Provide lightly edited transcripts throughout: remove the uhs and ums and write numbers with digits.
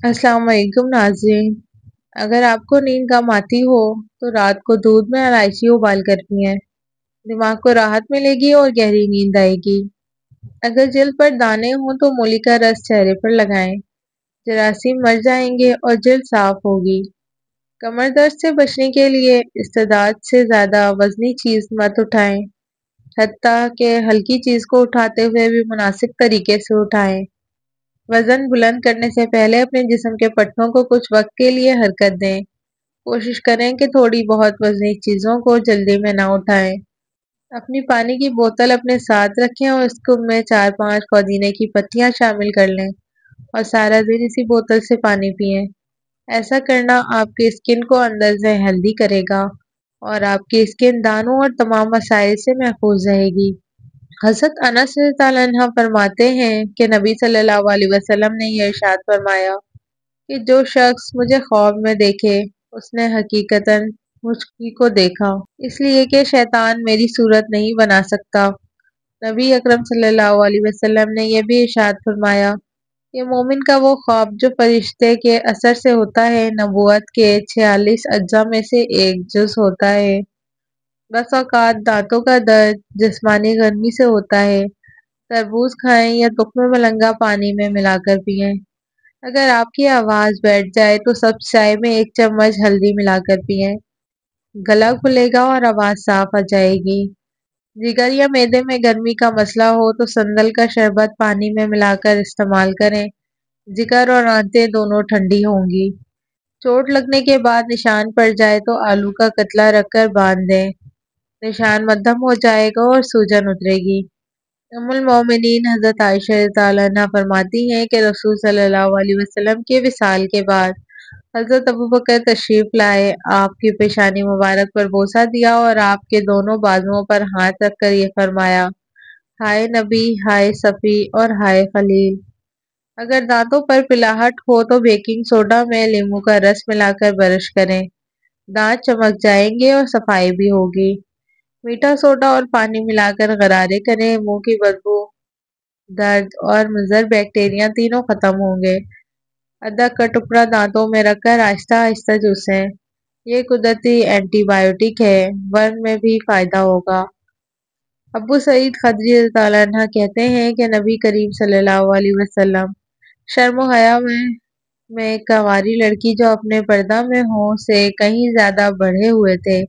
السلام علیکم ناظرین۔ اگر آپ کو نیند کم آتی ہو تو رات کو دودھ میں الائچی ابال کر پئیں، دماغ کو راحت ملے گی اور گہری نیند آئے گی۔ اگر جلد پر دانے ہوں تو مولی کا رس چہرے پر لگائیں، جراثیم مر جائیں گے اور جلد صاف ہوگی۔ کمر درد سے بچنے کے لیے استعداد سے زیادہ وزنی چیز مت اٹھائیں، حتیٰ کہ ہلکی چیز کو اٹھاتے ہوئے بھی مناسب طریقے سے اٹھائیں۔ وزن بلند کرنے سے پہلے اپنے جسم کے پٹھوں کو کچھ وقت کے لیے حرکت دیں۔ کوشش کریں کہ تھوڑی بہت وزنی چیزوں کو جلدی میں نہ اٹھائیں۔ اپنی پانی کی بوتل اپنے ساتھ رکھیں اور اس میں 4-5 پودینے کی پتیاں شامل کر لیں اور سارا دن اسی بوتل سے پانی پئیں۔ ایسا کرنا آپ کی اسکن کو اندر سے ہیلدی کرے گا اور آپ کی اسکن دانوں اور تمام مسائل سے محفوظ رہے گی۔ حضرت انس رضی اللہ عنہ فرماتے ہیں کہ نبی صلی اللہ علیہ وسلم نے یہ ارشاد فرمایا کہ جو شخص مجھے خواب میں دیکھے اس نے حقیقتاً مجھ کو دیکھا، اس لیے کہ شیطان میری صورت نہیں بنا سکتا۔ نبی اکرم صلی اللہ علیہ وسلم نے یہ بھی ارشاد فرمایا کہ مومن کا وہ خواب جو فرشتے کے اثر سے ہوتا ہے نبوت کے 46 اجزاء میں سے ایک جز ہوتا ہے۔ بس اوقات دانتوں کا درد جسمانی گرمی سے ہوتا ہے۔ تربوز کھائیں یا تخم ملنگا پانی میں ملا کر پئیں۔ اگر آپ کی آواز بیٹھ جائے تو سبز چائے میں 1 چمچ ہلدی ملا کر پئیں، گلا کھلے گا اور آواز صاف آ جائے گی۔ جگر یا معدے میں گرمی کا مسئلہ ہو تو سندل کا شربت پانی میں ملا کر استعمال کریں، جگر اور آنتیں دونوں ٹھنڈی ہوں گی۔ چوٹ لگنے کے بعد نشان پڑ جائے تو آلو کا قطلہ رکھ کر باندھ دیں، نشان مدھم ہو جائے گا اور سوجن اترے گی۔ ام المومنین حضرت عائشہ رضی اللہ عنہا فرماتی ہیں کہ رسول صلی اللہ علیہ وسلم کے وصال کے بعد حضرت ابوبکر تشریف لائے، آپ کی پیشانی مبارک پر بوسہ دیا اور آپ کے دونوں بازوؤں پر ہاتھ رکھ کر یہ فرمایا، ہائے نبی، ہائے صفی اور ہائے خلیل۔ اگر دانتوں پر پلاہٹ ہو تو بیکنگ سوڈا میں لیموں کا رس ملا کر برش کریں، دانت چمک جائیں گے اور صفائی بھی ہوگی۔ میٹھا سوڈا اور پانی ملا کر غرارے کریں، منہ کی بدبو، درد اور مضر بیکٹیریا تینوں ختم ہوں گے۔ ادرک کا ٹکڑا دانتوں میں رکھ کر آہستہ آہستہ چوسیں، یہ قدرتی اینٹی بائیوٹک ہے، ورم میں بھی فائدہ ہوگا۔ ابو سعید خدری رضی اللہ عنہ کہتے ہیں کہ نبی کریم صلی اللہ علیہ وسلم شرم و حیا میں کنواری لڑکی جو اپنے پردہ میں ہوں سے کہیں زیادہ بڑھے ہوئے تھے۔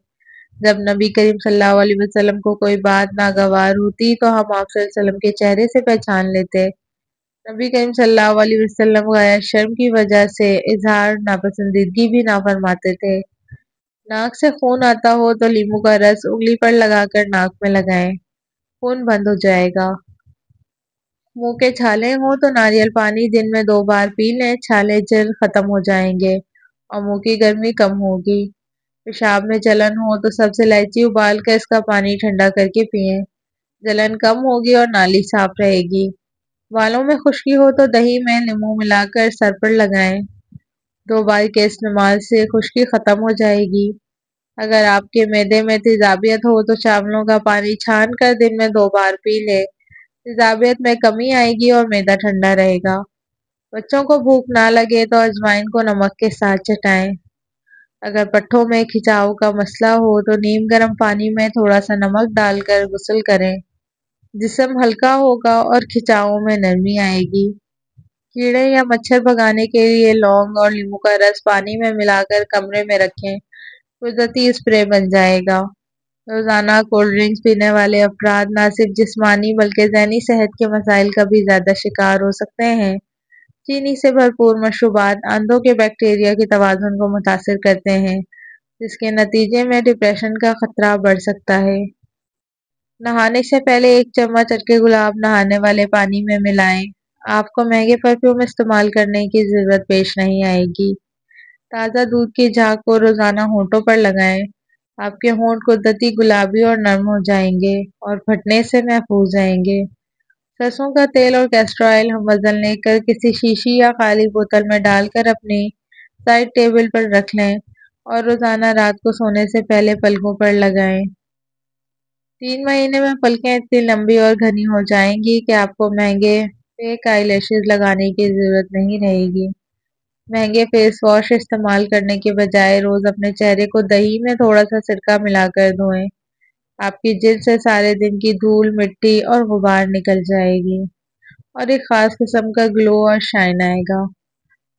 جب نبی کریم صلی اللہ علیہ وسلم کو کوئی بات ناگوار ہوتی تو ہم آپ صلی اللہ علیہ وسلم کے چہرے سے پہچان لیتے۔ نبی کریم صلی اللہ علیہ وسلم غیر شرم کی وجہ سے اظہار ناپسندیدگی بھی نہ فرماتے تھے۔ ناک سے خون آتا ہو تو لیموں کا رس انگلی پر لگا کر ناک میں لگائیں، خون بند ہو جائے گا۔ منہ کے چھالے ہوں تو ناریل پانی دن میں 2 بار پی لیں، چھالے جلد ختم ہو جائیں گے اور منہ کی گرمی کم ہوگی۔ پیشاب میں جلن ہو تو سبز الائچی ابال کر اس کا پانی ٹھنڈا کر کے پئیں، جلن کم ہوگی اور نالی صاف رہے گی۔ بالوں میں خشکی ہو تو دہی میں لیموں ملا کر سر پر لگائیں، 2 بار کے استعمال سے خشکی ختم ہو جائے گی۔ اگر آپ کے معدے میں تیزابیت ہو تو چاولوں کا پانی چھان کر دن میں 2 بار پی لیں، تیزابیت میں کمی آئے گی اور معدہ ٹھنڈا رہے گا۔ بچوں کو بھوک نہ لگے تو اجوائن کو نمک کے ساتھ چٹائیں۔ اگر پٹھوں میں کھچاؤ کا مسئلہ ہو تو نیم گرم پانی میں تھوڑا سا نمک ڈال کر غسل کریں، جسم ہلکا ہوگا اور کھچاؤ میں نرمی آئے گی۔ کیڑے یا مچھر بھگانے کے لیے لونگ اور لیموں کا رس پانی میں ملا کر کمرے میں رکھیں، قدرتی اسپرے بن جائے گا۔ روزانہ کولڈ ڈرنکس پینے والے افراد نہ صرف جسمانی بلکہ ذہنی صحت کے مسائل کا بھی زیادہ شکار ہو سکتے ہیں۔ چینی سے بھرپور مشروبات اندھوں کے بیکٹیریا کے توازن کو متاثر کرتے ہیں، جس کے نتیجے میں ڈپریشن کا خطرہ بڑھ سکتا ہے۔ نہانے سے پہلے 1 چمچ ارکے گلاب نہانے والے پانی میں ملائیں، آپ کو مہنگے پرفیوم استعمال کرنے کی ضرورت پیش نہیں آئے گی۔ تازہ دودھ کی جھاگ کو روزانہ ہونٹوں پر لگائیں، آپ کے ہونٹ قدرتی گلابی اور نرم ہو جائیں گے اور پھٹنے سے محفوظ رہیں گے۔ سرسوں کا تیل اور کیسٹر آئل ہم وزن لے کر کسی شیشی یا خالی بوتل میں ڈال کر اپنی سائڈ ٹیبل پر رکھ لیں اور روزانہ رات کو سونے سے پہلے پلکوں پر لگائیں۔ 3 مہینے میں پلکیں اتنی لمبی اور گھنی ہو جائیں گی کہ آپ کو مہنگے فیک آئی لیشز لگانے کی ضرورت نہیں رہے گی۔ مہنگے فیس واش استعمال کرنے کے بجائے روز اپنے چہرے کو دہی میں تھوڑا سا سرکہ ملا کر دھوئیں۔ آپ کی جلد سے سارے دن کی دھول، مٹی اور غبار نکل جائے گی اور ایک خاص قسم کا گلو اور شائن آئے گا۔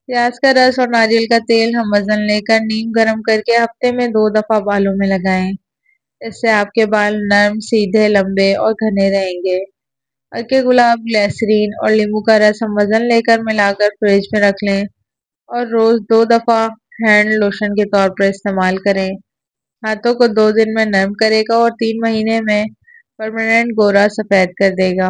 پیاز کا رس اور ناریل کا تیل ہم وزن لے کر نیم گرم کر کے ہفتے میں 2 دفعہ بالوں میں لگائیں۔ اس سے آپ کے بال نرم، سیدھے، لمبے اور گھنے رہیں گے۔ ہلکے گلاب، گلیسرین اور لیموں کا رس ہم وزن لے کر ملا کر فریج میں رکھ لیں اور روز 2 دفعہ ہینڈ لوشن کے طور پر استعمال کریں۔ ہاتھوں کو 2 دن میں نرم کرے گا اور 3 مہینے میں پرماننٹ گورا سفید کر دے گا۔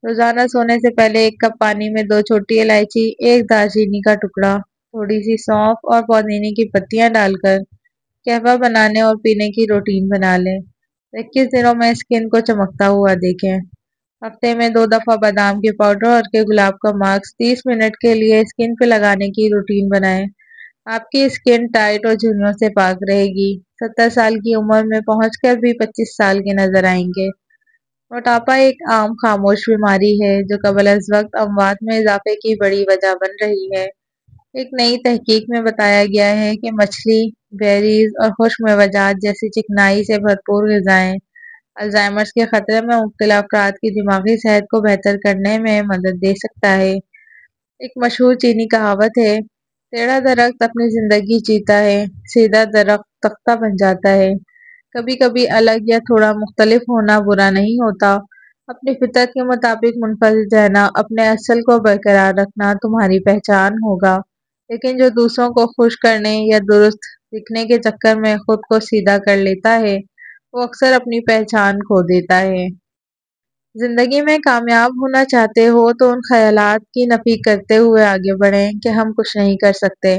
روزانہ سونے سے پہلے 1 کپ پانی میں 2 چھوٹی الائچی، 1 دارچینی کا ٹکڑا، تھوڑی سی سونف اور پودینے کی پتیاں ڈال کر قہوہ بنانے اور پینے کی روٹین بنا لیں۔ 21 دنوں میں اسکن کو چمکتا ہوا دیکھیں۔ ہفتے میں 2 دفعہ بادام کے پاؤڈر اور کے گلاب کا ماسک 30 منٹ کے لیے اسکن پہ لگانے کی روٹین بنائیں۔ آپ کی اسکن ٹائٹ اور جھریوں سے پاک رہے گی۔ 70 سال کی عمر میں پہنچ کر بھی 25 سال کے نظر آئیں گے۔ موٹاپا ایک عام خاموش بیماری ہے جو قبل از وقت اموات میں اضافے کی بڑی وجہ بن رہی ہے۔ ایک نئی تحقیق میں بتایا گیا ہے کہ مچھلی، بیریز اور خشک میوجات جیسی چکنائی سے بھرپور غذائیں الزائمرز کے خطرے میں مبتلا افراد کی دماغی صحت کو بہتر کرنے میں مدد دے سکتا ہے۔ ایک مشہور چینی کہاوت ہے، ٹیڑھا درخت اپنی زندگی جیتا ہے، سیدھا درخت تختہ بن جاتا ہے۔ کبھی کبھی الگ یا تھوڑا مختلف ہونا برا نہیں ہوتا۔ اپنی فطرت کے مطابق منفرد رہنا، اپنے اصل کو برقرار رکھنا تمہاری پہچان ہوگا، لیکن جو دوسروں کو خوش کرنے یا درست دکھنے کے چکر میں خود کو سیدھا کر لیتا ہے وہ اکثر اپنی پہچان کھو دیتا ہے۔ زندگی میں کامیاب ہونا چاہتے ہو تو ان خیالات کی نفی کرتے ہوئے آگے بڑھیں کہ ہم کچھ نہیں کر سکتے،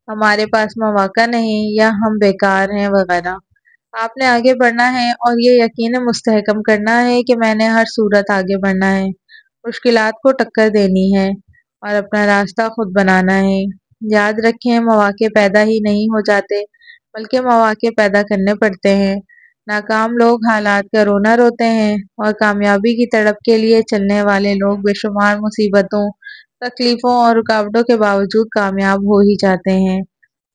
ہمارے پاس مواقع نہیں یا ہم بیکار ہیں وغیرہ۔ آپ نے آگے بڑھنا ہے اور یہ یقین مستحکم کرنا ہے کہ میں نے ہر صورت آگے بڑھنا ہے، مشکلات کو ٹکر دینی ہے اور اپنا راستہ خود بنانا ہے۔ یاد رکھیں، مواقع پیدا ہی نہیں ہو جاتے بلکہ مواقع پیدا کرنے پڑتے ہیں۔ ناکام لوگ حالات کا رونا روتے ہیں اور کامیابی کی تڑپ کے لیے چلنے والے لوگ بے شمار مصیبتوں، تکلیفوں اور رکاوٹوں کے باوجود کامیاب ہو ہی جاتے ہیں۔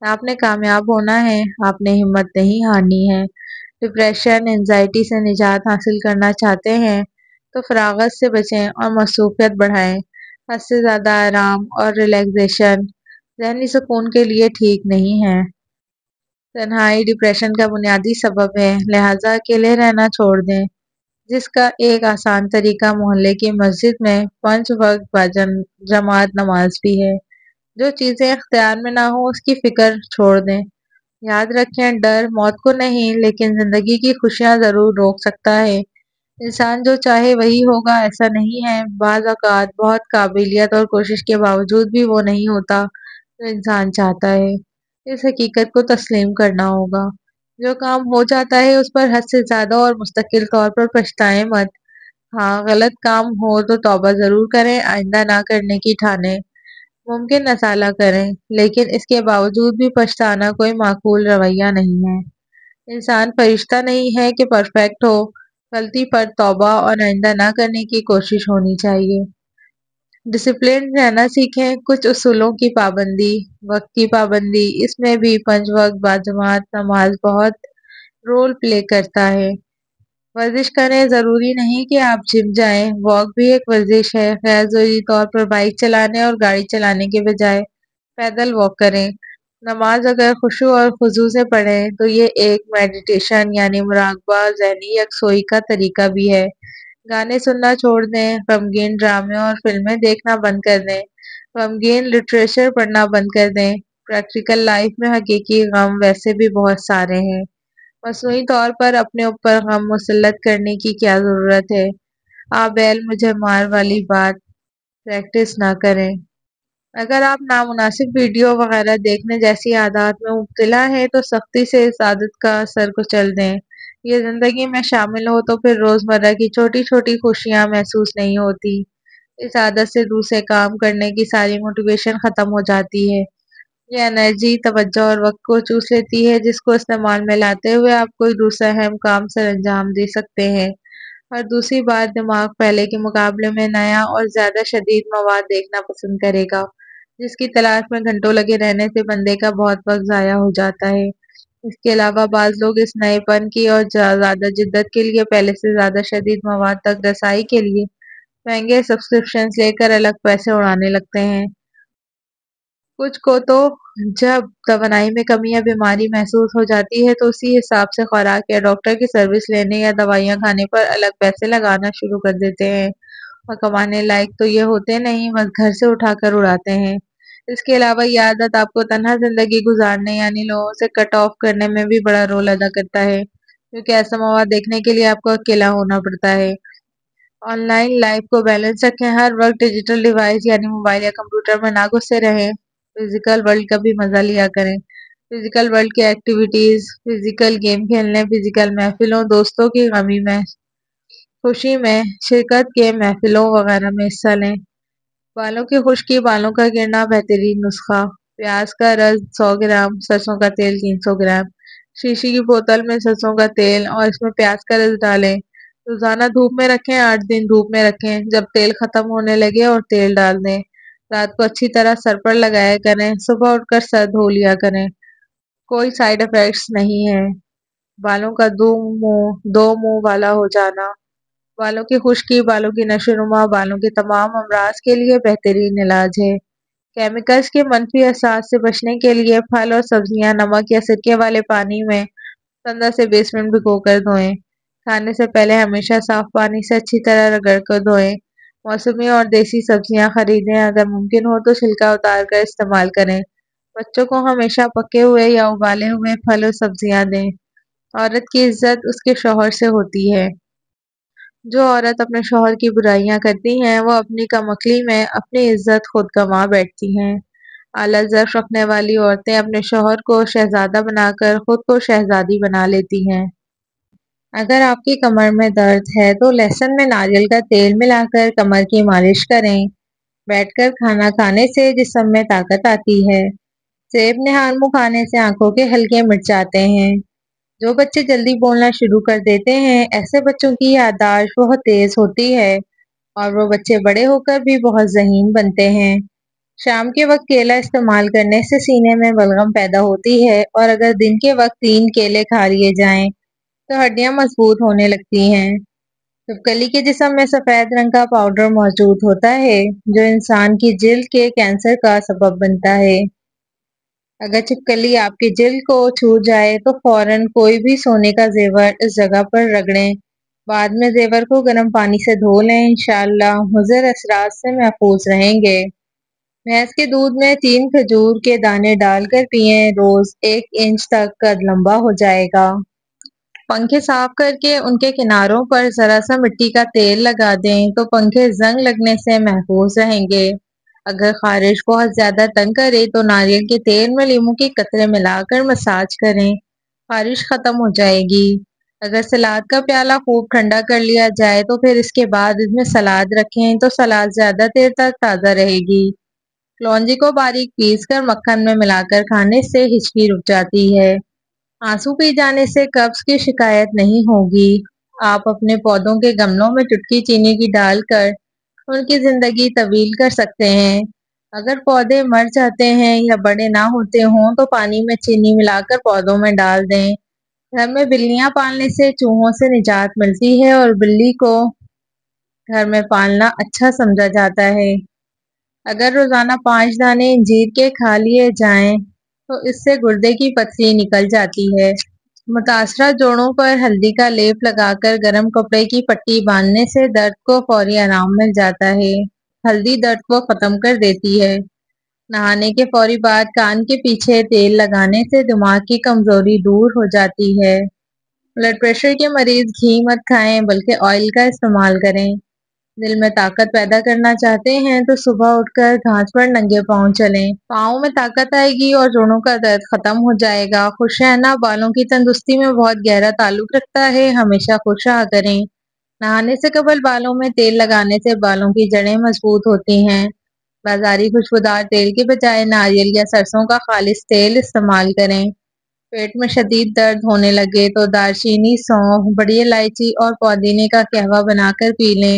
آپ نے کامیاب ہونا ہے، آپ نے ہمت نہیں ہارنی ہے۔ ڈپریشن، انزائٹی سے نجات حاصل کرنا چاہتے ہیں تو فراغت سے بچیں اور مصروفیت بڑھائیں۔ حد سے زیادہ آرام اور ریلیکسیشن ذہنی سکون کے لیے ٹھیک نہیں ہے۔ تنہائی ڈپریشن کا بنیادی سبب ہے، لہٰذا اکیلے رہنا چھوڑ دیں، جس کا ایک آسان طریقہ محلے کی مسجد میں 5 وقت باجماعت نماز بھی ہے۔ جو چیزیں اختیار میں نہ ہوں اس کی فکر چھوڑ دیں۔ یاد رکھیں، ڈر موت کو نہیں لیکن زندگی کی خوشیاں ضرور روک سکتا ہے۔ انسان جو چاہے وہی ہوگا ایسا نہیں ہے۔ بعض اوقات بہت قابلیت اور کوشش کے باوجود بھی وہ نہیں ہوتا جو انسان چاہتا ہے۔ اس حقیقت کو تسلیم کرنا ہوگا۔ جو کام ہو جاتا ہے اس پر حد سے زیادہ اور مستقل طور پر پچھتائیں مت۔ ہاں، غلط کام ہو تو توبہ ضرور کریں، آئندہ نہ کرنے کی ٹھانیں۔ ممکن اصالہ کریں لیکن اس کے باوجود بھی پچھتانا کوئی معقول رویہ نہیں ہے۔ انسان فرشتہ نہیں ہے کہ پرفیکٹ ہو۔ غلطی پر توبہ اور آئندہ نہ کرنے کی کوشش ہونی چاہیے۔ ڈسپلن رہنا سیکھیں، کچھ اصولوں کی پابندی، وقت کی پابندی، اس میں بھی 5 وقت باجماعت نماز بہت رول پلے کرتا ہے۔ ورزش کریں، ضروری نہیں کہ آپ جم جائیں، واک بھی ایک ورزش ہے۔ غیر ضروری طور پر بائک چلانے اور گاڑی چلانے کے بجائے پیدل واک کریں۔ نماز اگر خشوع اور خضوع سے پڑھیں تو یہ ایک میڈیٹیشن یعنی مراقبہ، ذہنی یکسوئی کا طریقہ بھی ہے۔ گانے سننا چھوڑ دیں، غمگین ڈرامے اور فلمیں دیکھنا بند کر دیں، غمگین لٹریچر پڑھنا بند کر دیں۔ پریکٹیکل لائف میں حقیقی غم ویسے بھی بہت سارے ہیں، مصنوعی طور پر اپنے اوپر غم مسلط کرنے کی کیا ضرورت ہے۔ آ بیل مجھے مار والی بات پریکٹس نہ کریں۔ اگر آپ نامناسب ویڈیو وغیرہ دیکھنے جیسی عادات میں مبتلا ہیں تو سختی سے اس عادت کا سر کچل دیں۔ یہ زندگی میں شامل ہو تو پھر روزمرہ کی چھوٹی چھوٹی خوشیاں محسوس نہیں ہوتی۔ اس عادت سے دوسرے کام کرنے کی ساری موٹیویشن ختم ہو جاتی ہے۔ یہ انرجی، توجہ اور وقت کو چوس لیتی ہے جس کو استعمال میں لاتے ہوئے آپ کوئی دوسرا اہم کام سر انجام دے سکتے ہیں۔ اور دوسری بات، دماغ پہلے کے مقابلے میں نیا اور زیادہ شدید مواد دیکھنا پسند کرے گا۔ جس کی تلاش میں گھنٹوں لگے رہنے سے بندے کا بہت وقت ضائع ہو جاتا ہے۔ اس کے علاوہ بعض لوگ اس نئے پن کی اور زیادہ جدت کے لیے پہلے سے زیادہ شدید مواد تک رسائی کے لیے مہنگے سبسکرپشنز لے کر الگ پیسے اڑانے لگتے ہیں۔ کچھ کو تو جب توانائی میں کمی یا بیماری محسوس ہو جاتی ہے تو اسی حساب سے خوراک یا ڈاکٹر کی سروس لینے یا دوائیاں کھانے پر الگ پیسے لگانا شروع کر دیتے ہیں، اور کمانے لائق تو یہ ہوتے نہیں، بس گھر سے اٹھا کر اڑاتے ہیں۔ اس کے علاوہ یہ عادت آپ کو تنہا زندگی گزارنے یعنی لوگوں سے کٹ آف کرنے میں بھی بڑا رول ادا کرتا ہے، کیونکہ ایسا مواد دیکھنے کے لیے آپ کو اکیلا ہونا پڑتا ہے۔ آن لائن لائف کو بیلنس رکھیں، ہر وقت ڈیجیٹل ڈیوائس یعنی موبائل یا کمپیوٹر میں نہ گھسے رہیں، فزیکل ورلڈ کا بھی مزہ لیا کریں۔ فزیکل ورلڈ کی ایکٹیویٹیز، فزیکل گیم کھیلنے، فزیکل محفلوں، دوستوں کی غمی میں خوشی میں شرکت کے محفلوں وغیرہ میں حصہ لیں۔ بالوں کی خشکی، بالوں کا گرنا بہترین نسخہ: پیاز کا رس 100 گرام، سرسوں کا تیل 300 گرام، شیشے کی بوتل میں سرسوں کا تیل اور اس میں پیاز کا رس ڈالیں۔ روزانہ دھوپ میں رکھیں، 8 دن دھوپ میں رکھیں، جب تیل ختم ہونے لگے اور تیل ڈال دیں۔ رات کو اچھی طرح سر پر لگایا کریں، صبح اٹھ کر سر دھو لیا کریں۔ کوئی سائیڈ افیکٹس نہیں ہے۔ بالوں کا دو منہ والا ہو جانا: بالوں کی خشکی، بالوں کی نشو و نما بالوں کے تمام امراض کے لیے بہترین علاج ہے۔ کیمیکلز کے منفی اثرات سے بچنے کے لیے پھل اور سبزیاں نمک یا سرکے والے پانی میں 15 سے 20 منٹ بھگو کر دھوئیں۔ کھانے سے پہلے ہمیشہ صاف پانی سے اچھی طرح رگڑ کر دھوئیں۔ موسمی اور دیسی سبزیاں خریدیں، اگر ممکن ہو تو چھلکا اتار کر استعمال کریں۔ بچوں کو ہمیشہ پکے ہوئے یا ابالے ہوئے پھل اور سبزیاں دیں۔ عورت کی عزت اس کے شوہر سے ہوتی ہے۔ جو عورت اپنے شوہر کی برائیاں کرتی ہیں وہ اپنی کم عقلی میں اپنی عزت خود گنوا بیٹھتی ہیں۔ اعلیٰ ظرف رکھنے والی عورتیں اپنے شوہر کو شہزادہ بنا کر خود کو شہزادی بنا لیتی ہیں۔ اگر آپ کی کمر میں درد ہے تو لہسن میں ناریل کا تیل ملا کر کمر کی مالش کریں۔ بیٹھ کر کھانا کھانے سے جسم میں طاقت آتی ہے۔ سیب نہار منہ کھانے سے آنکھوں کے حلقے مٹ جاتے ہیں۔ جو بچے جلدی بولنا شروع کر دیتے ہیں ایسے بچوں کی یادداشت بہت تیز ہوتی ہے، اور وہ بچے بڑے ہو کر بھی بہت ذہین بنتے ہیں۔ شام کے وقت کیلا استعمال کرنے سے سینے میں بلغم پیدا ہوتی ہے، اور اگر دن کے وقت 3 کیلے کھا لیے جائیں تو ہڈیاں مضبوط ہونے لگتی ہیں۔ چھپکلی کے جسم میں سفید رنگ کا پاؤڈر موجود ہوتا ہے جو انسان کی جلد کے کینسر کا سبب بنتا ہے۔ اگر چھپکلی آپ کی جلد کو چھو جائے تو فوراً کوئی بھی سونے کا زیور اس جگہ پر رگڑیں۔ بعد میں زیور کو گرم پانی سے دھو لیں، انشاءاللہ مضر اثرات سے محفوظ رہیں گے۔ بھینس کے دودھ میں 3 کھجور کے دانے ڈال کر پئیں، روز 1 انچ تک قد لمبا ہو جائے گا۔ پنکھے صاف کر کے ان کے کناروں پر ذرا سا مٹی کا تیل لگا دیں تو پنکھے زنگ لگنے سے محفوظ رہیں گے۔ اگر خارش بہت زیادہ تنگ کرے تو ناریل کے تیل میں لیموں کے قطرے ملا کر مساج کریں، خارش ختم ہو جائے گی۔ اگر سلاد کا پیالہ خوب ٹھنڈا کر لیا جائے تو پھر اس کے بعد اس میں سلاد رکھیں تو سلاد زیادہ دیر تک تازہ رہے گی۔ کلونجی کو باریک پیس کر مکھن میں ملا کر کھانے سے ہچکی رک جاتی ہے۔ آنسو پی جانے سے قبض کی شکایت نہیں ہوگی۔ آپ اپنے پودوں کے گملوں میں چٹکی چینی کی ڈال کر ان کی زندگی طویل کر سکتے ہیں۔ اگر پودے مر جاتے ہیں یا بڑے نہ ہوتے ہوں تو پانی میں چینی ملا کر پودوں میں ڈال دیں۔ گھر میں بلیاں پالنے سے چوہوں سے نجات ملتی ہے اور بلی کو گھر میں پالنا اچھا سمجھا جاتا ہے۔ اگر روزانہ 5 دانے انجیر کے کھا لیے جائیں تو اس سے گردے کی پتھری نکل جاتی ہے۔ متاثرہ جوڑوں پر ہلدی کا لیپ لگا کر گرم کپڑے کی پٹی باندھنے سے درد کو فوری آرام مل جاتا ہے۔ ہلدی درد کو ختم کر دیتی ہے۔ نہانے کے فوری بعد کان کے پیچھے تیل لگانے سے دماغ کی کمزوری دور ہو جاتی ہے۔ بلڈ پریشر کے مریض گھی مت کھائیں بلکہ آئل کا استعمال کریں۔ دل میں طاقت پیدا کرنا چاہتے ہیں تو صبح اٹھ کر گھاس پر ننگے پاؤں چلیں، پاؤں میں طاقت آئے گی اور جوڑوں کا درد ختم ہو جائے گا۔ خوش رہنا بالوں کی تندرستی میں بہت گہرا تعلق رکھتا ہے، ہمیشہ خوش رہا کریں۔ نہانے سے قبل بالوں میں تیل لگانے سے بالوں کی جڑیں مضبوط ہوتی ہیں۔ بازاری خوشبودار تیل کے بجائے ناریل یا سرسوں کا خالص تیل استعمال کریں۔ پیٹ میں شدید درد ہونے لگے تو دارچینی، سونف، بڑی الائچی اور پودینے کا قہوہ بنا کر پی لیں۔